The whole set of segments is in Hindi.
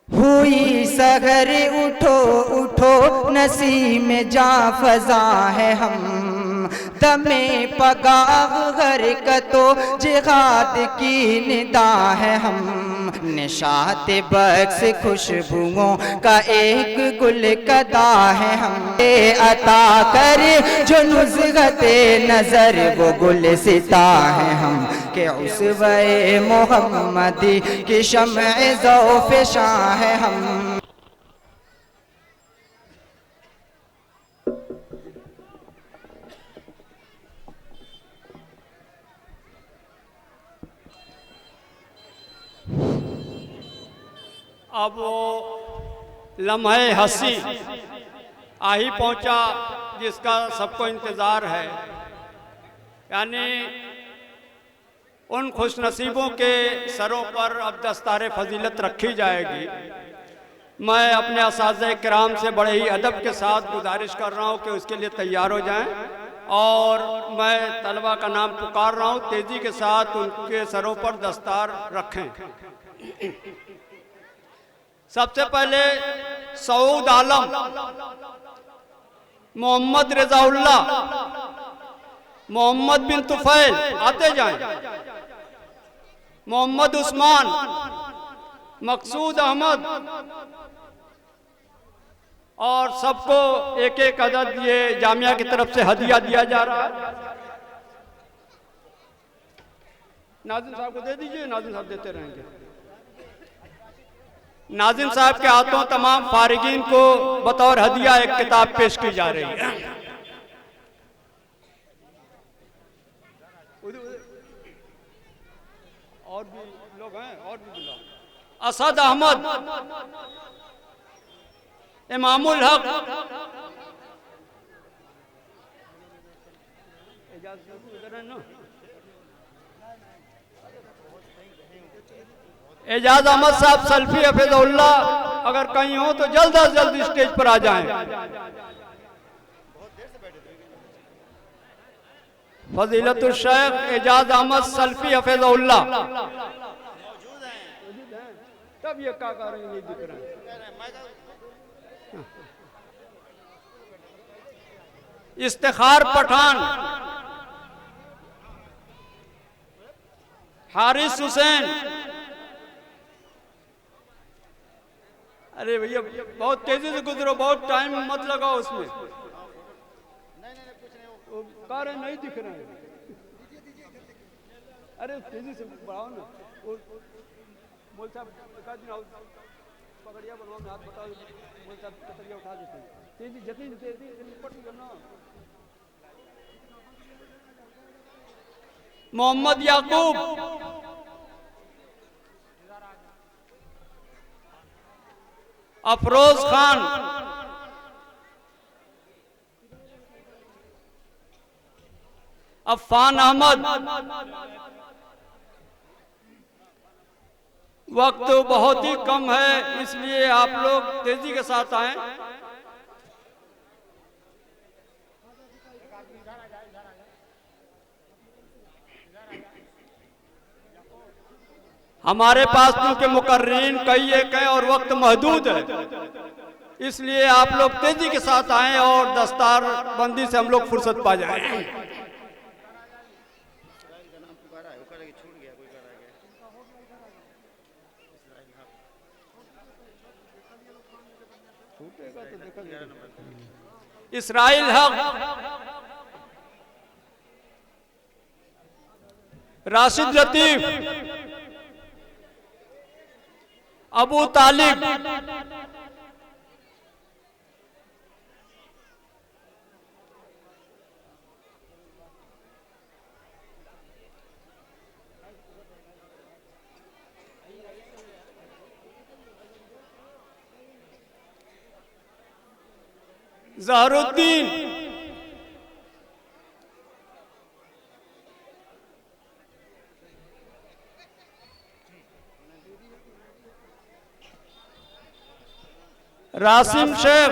हुई सगर उठो उठो नसीम जां फजा है हम, दमे पगाह हरकतो जिहाद की निदा है हम। निशात बख्श खुशबुओं का एक गुल कदा है हम, अता कर जो नुज़गते नजर वो गुल सिता है हम, के उसवे मोहम्मदी की शम्अ ज़ौफ़ शाह है हम। अब वो लम्हे हंसी आ ही पहुंचा जिसका सबको इंतज़ार है, यानी उन खुशनसीबों के सरों पर अब दस्तार फजीलत रखी जाएगी। मैं अपने असातिज़े किराम से बड़े ही अदब के साथ गुजारिश कर रहा हूँ कि उसके लिए तैयार हो जाएं, और मैं तलबा का नाम पुकार रहा हूँ, तेज़ी के साथ उनके सरों पर दस्तार रखें। सबसे पहले सऊद आलम, मोहम्मद रज़ाउल्लाह, मोहम्मद बिन तुफैल आते जाएं, मोहम्मद उस्मान, मकसूद अहमद, और सबको एक एक अदद ये जामिया की तरफ से हदिया दिया जा रहा है। नाज़िम साहब को दे दीजिए, नाज़िम साहब देते रहेंगे। नाज़िम साहब के हाथों तमाम फारिगीन को बतौर हदिया एक किताब पेश की जा रही है। और भी लोग हैं, और भी बुलाओ। असद अहमद, इमामुल हक, एजाज अहमद साहब सल्फी हफिज़ुल्लाह, अगर कहीं हो तो जल्द अज जल्द स्टेज पर आ जाएं। फजीलतुल शेख एजाज अहमद सल्फी हफिज़ुल्लाह, तब ये क्या कर रहे हैं, नहीं दिख रहे हैं। इफ्तिखार पठान, हारिस हुसैन, अरे भैया बहुत तेजी से गुजरो, बहुत टाइम मत लगाओ उसमें, कारें नहीं दिख रहे हैं। अरे तेजी से बढ़ाओ ना। मोल साहब पकड़िया बनवाओ, हाथ बताओ, मोल साहब कतरिया उठा देते हैं। तेजी जल्दी तेजी निपट करना। मोहम्मद याकूब, अफरोज खान, अफान अहमद। वक्त बहुत ही कम है, इसलिए आप लोग तेजी के साथ आएं। हमारे पास क्योंकि मुकर्रीन कई एक है और वक्त महदूद है, इसलिए आप लोग तेजी के साथ आएं और दस्तार बंदी से हम लोग फुर्सत पा जाएं। इसराइल हक, राशिद लतीफ, अबू तालिब, जहरुद्दीन, रासिम शेख,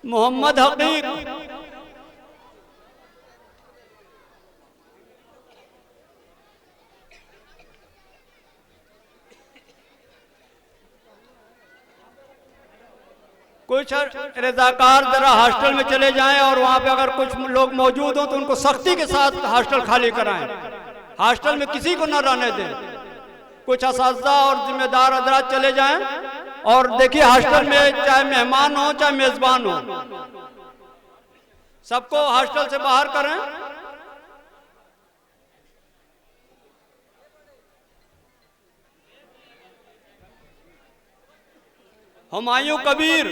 मोहम्मद हकीक, कुछ रजाकार जरा हॉस्टल में चले जाएं और वहां पे अगर कुछ लोग मौजूद हों तो उनको सख्ती के साथ हॉस्टल खाली कराएं, हॉस्टल में किसी को न रहने दें। कुछ असातिज़ा और जिम्मेदार हजरात चले जाएं और देखिए हॉस्टल में चाहे मेहमान हो चाहे मेजबान हो, सबको हॉस्टल से बाहर करें। हुमायूं कबीर,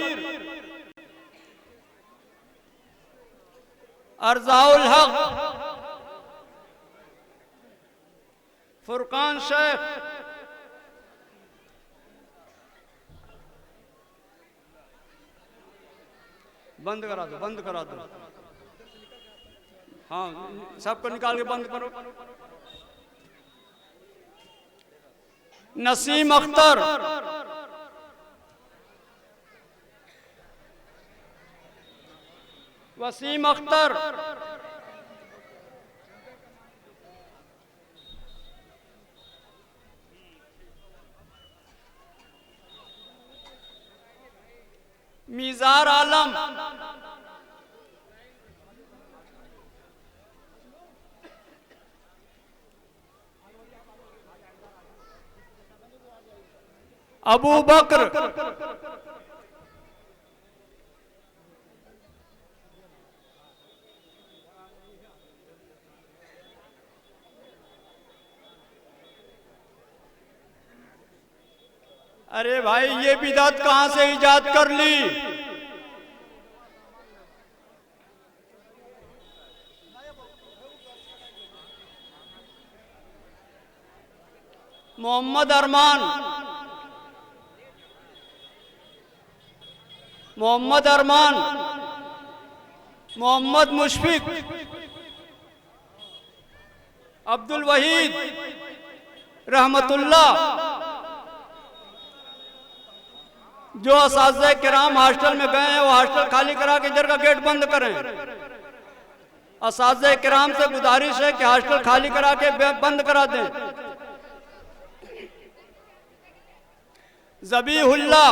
अर्जाउल हक, फुरकान शेख, बंद करा दो, बंद करा दो। हाँ, सबको निकाल के बंद करो। नसीम अख्तर, वसीम अख्तर, मीज़ार आलम, अबू बकर, अरे भाई ये बिदअत कहां से इजाद कर ली? मोहम्मद अरमान, मोहम्मद अरमान, मोहम्मद मुशफिक, अब्दुल वहीद, रहमतुल्लाह। जो असातिज़ा किराम हॉस्टल में गए हैं वो हॉस्टल खाली करा के इधर का गेट बंद करें। असातिज़ा किराम से गुजारिश है कि हॉस्टल खाली करा के बंद करा दें। ज़बीहुल्लाह,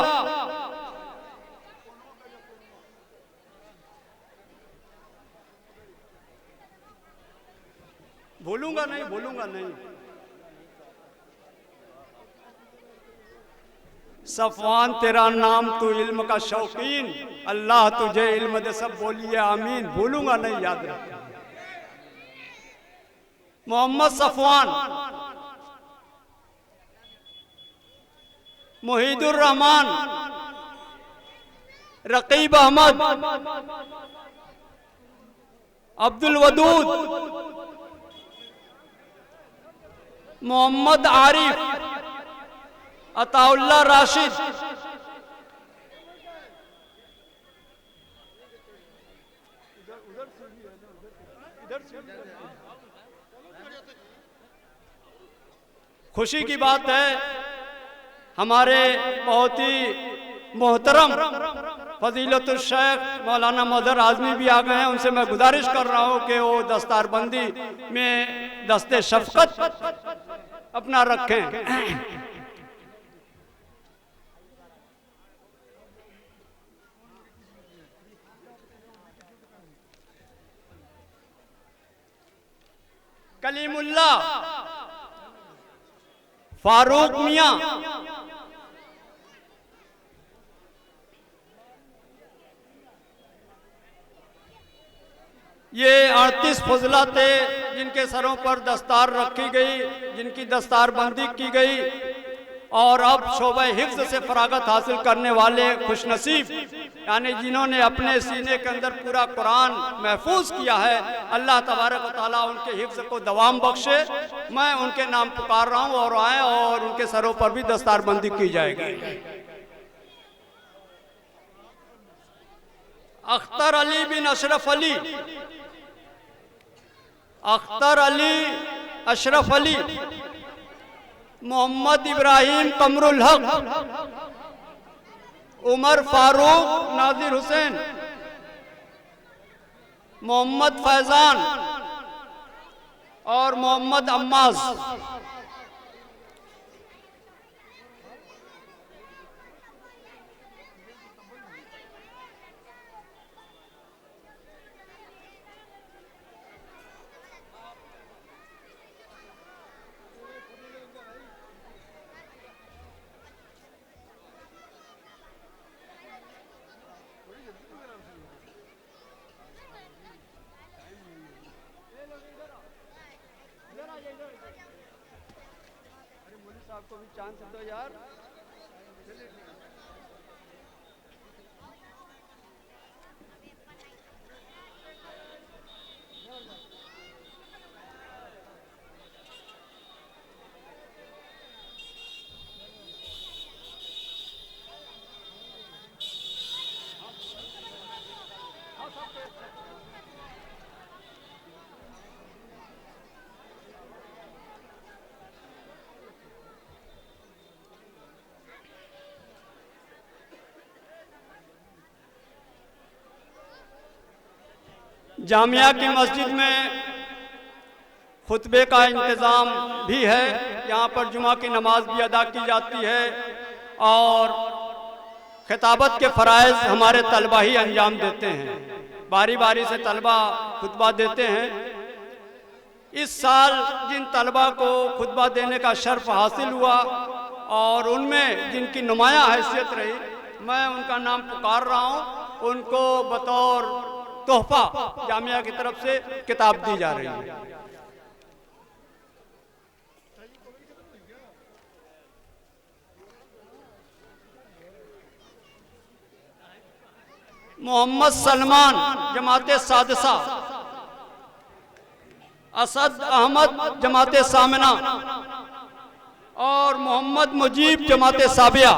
भूलूंगा नहीं, भूलूंगा नहीं। सफवान तेरा नाम तू इल्म का शौकीन, अल्लाह तुझे इल्म दे, सब बोलिए आमीन। भूलूंगा नहीं, याद रख। मोहम्मद सफवान, मुहीदुर रहमान, रकीब अहमद, अब्दुल वदूद, मोहम्मद आरिफ, अताउल्लाह राशिद, खुशी की बात है हमारे बहुत ही मोहतरम फजीलतुल शेख मौलाना मदर आज़मी भी आ गए हैं। उनसे मैं गुजारिश कर रहा हूँ कि वो दस्तारबंदी में दस्ते शफ़क़त अपना रखें। कलीमुल्लाह, फारूक मियाँ, ये 38 फजला थे जिनके सरों पर दस्तार रखी गई, जिनकी दस्तारबंदी की गई, और अब शोबा हिफ्ज़ से फरागत हासिल करने वाले खुशनसीब, यानी जिन्होंने अपने सीने के अंदर पूरा कुरान महफूज किया है, अल्लाह तबारक व तआला उनके हिफ्ज़ को दवाम बख्शे। मैं उनके नाम पुकार रहा हूँ और आए, और उनके सरों पर भी दस्तारबंदी की जाएगी। अख्तर अली बिन अशरफ अली, अख्तर अली अशरफ अली, मोहम्मद इब्राहिम कमरुल हक, उमर फारूक नाजिर हुसैन, मोहम्मद फैजान और मोहम्मद अम्माज। आपको भी चांस दो यार। जामिया की मस्जिद में खुतबे का इंतज़ाम भी है। यहाँ पर जुमा की नमाज भी अदा की जाती है और खिताबत के फ़राइज़ हमारे तलबा ही अंजाम देते हैं। बारी बारी से तलबा खुतबा देते हैं। इस साल जिन तलबा को खुतबा देने का शर्फ हासिल हुआ और उनमें जिनकी नुमाया हैसियत रही, मैं उनका नाम पुकार रहा हूँ। उनको बतौर तोहफा जामिया की तरफ से किताब दी जा रही है। मोहम्मद सलमान जमाते सादसा, असद अहमद जमाते सामना और मोहम्मद मुजीब जमाते साबिया।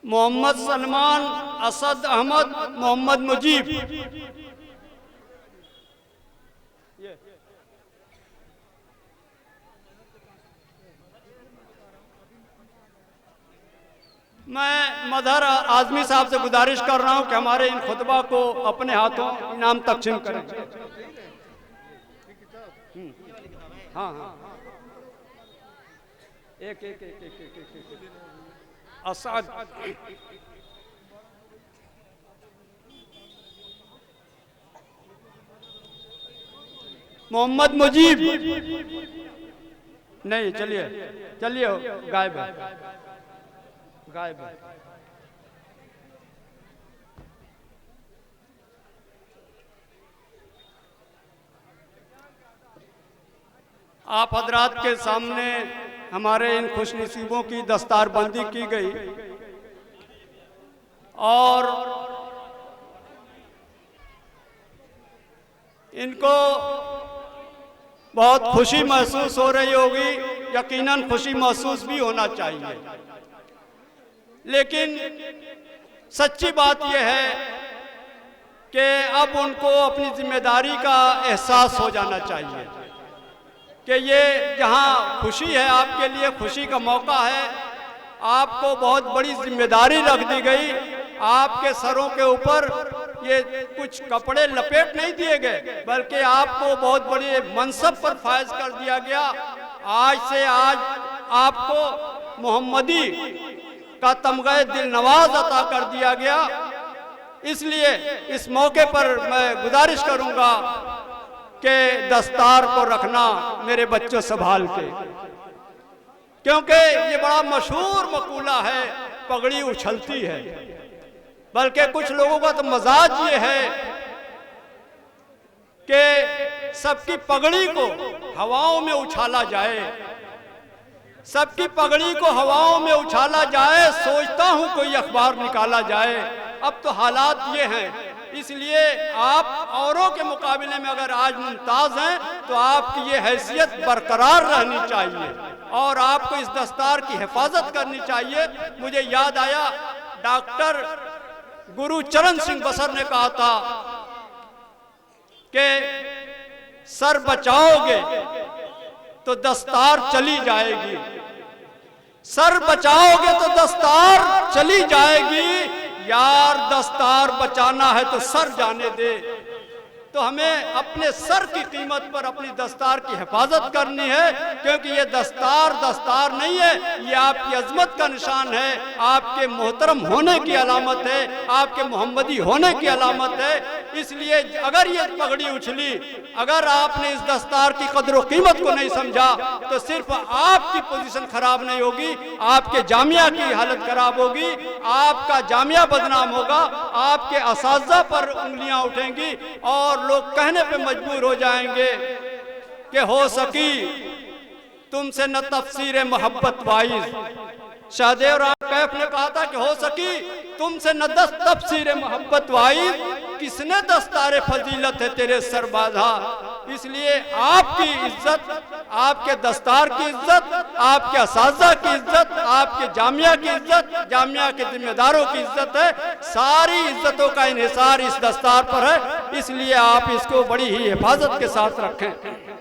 मोहम्मद सलमान, असद अहमद, मोहम्मद मुजीब। मैं मदहर आजमी साहब से गुजारिश कर रहा हूं कि हमारे इन खुतबा को अपने हाथों इनाम तकसीम करें। हाँ हाँ, एक एक एक एक एक एक एक असद, मोहम्मद मुजीब। नहीं, चलिए चलिए, गायब है, गायब है। आप हजरात के सामने हमारे इन खुशनसीबों की दस्तारबंदी की गई और इनको बहुत खुशी महसूस हो रही होगी। यकीनन खुशी महसूस भी होना चाहिए, लेकिन सच्ची बात यह है कि अब उनको अपनी जिम्मेदारी का एहसास हो जाना चाहिए कि ये जहाँ खुशी है, आपके लिए खुशी का मौका है, आपको बहुत बड़ी जिम्मेदारी रख दी गई। आपके सरों के ऊपर ये कुछ कपड़े लपेट नहीं दिए गए, बल्कि आपको बहुत बड़े मनसब पर फायज कर दिया गया। आज से आज आपको मोहम्मदी का तमग़े दिल नवाज अता कर दिया गया। इसलिए इस मौके पर मैं गुजारिश करूंगा कि दस्तार को रखना मेरे बच्चों संभाल के, क्योंकि ये बड़ा मशहूर मकूला है, पगड़ी उछलती है। बल्कि कुछ लोगों का तो मजाज ये है कि सबकी पगड़ी को हवाओं में उछाला जाए, सबकी पगड़ी को हवाओं में उछाला जाए, सोचता हूं कोई अखबार निकाला जाए। अब तो हालात ये हैं, इसलिए आप औरों के मुकाबले में अगर आज मुमताज़ हैं तो आपकी ये हैसियत बरकरार रहनी चाहिए और आपको इस दस्तार की हिफाजत करनी चाहिए। मुझे याद आया, डॉक्टर गुरुचरण सिंह बसर ने कहा था कि सर बचाओगे तो दस्तार चली जाएगी, सर बचाओगे तो दस्तार चली जाएगी, यार दस्तार बचाना है तो सर जाने दे। तो हमें अपने सर की कीमत पर अपनी दस्तार की हिफाजत करनी है, क्योंकि ये दस्तार नहीं है, ये आपकी अजमत का निशान है, आपके मोहतरम होने की अलामत है, आपके मोहम्मदी होने की अलामत है। इसलिए अगर ये पगड़ी उछली, अगर आपने इस दस्तार की कदर व कीमत को नहीं समझा, तो सिर्फ आपकी पोजीशन खराब नहीं होगी, आपके जामिया की हालत खराब होगी, आपका जामिया बदनाम होगा, आपके असातिज़ा पर उंगलियां उठेंगी और लोग कहने पे मजबूर हो जाएंगे कि हो सकी तुमसे न तफसीर मोहब्बत वाइज। शाहदेव राम कैफ ने कहा था कि हो सकी तुमसे न तफसीर मोहब्बत वाइज, किसने दस्तारे फजीलत है तेरे सर बाधा। इसलिए आपकी इज्जत, आपके दस्तार की इज्जत, आपके असातिज़ा की इज्जत, आपके जामिया की इज्जत, जामिया के जिम्मेदारों की इज्जत है, सारी इज्जतों का इन्हिसार इस दस्तार पर है। इसलिए आप इसको बड़ी ही हिफाजत के साथ रखें।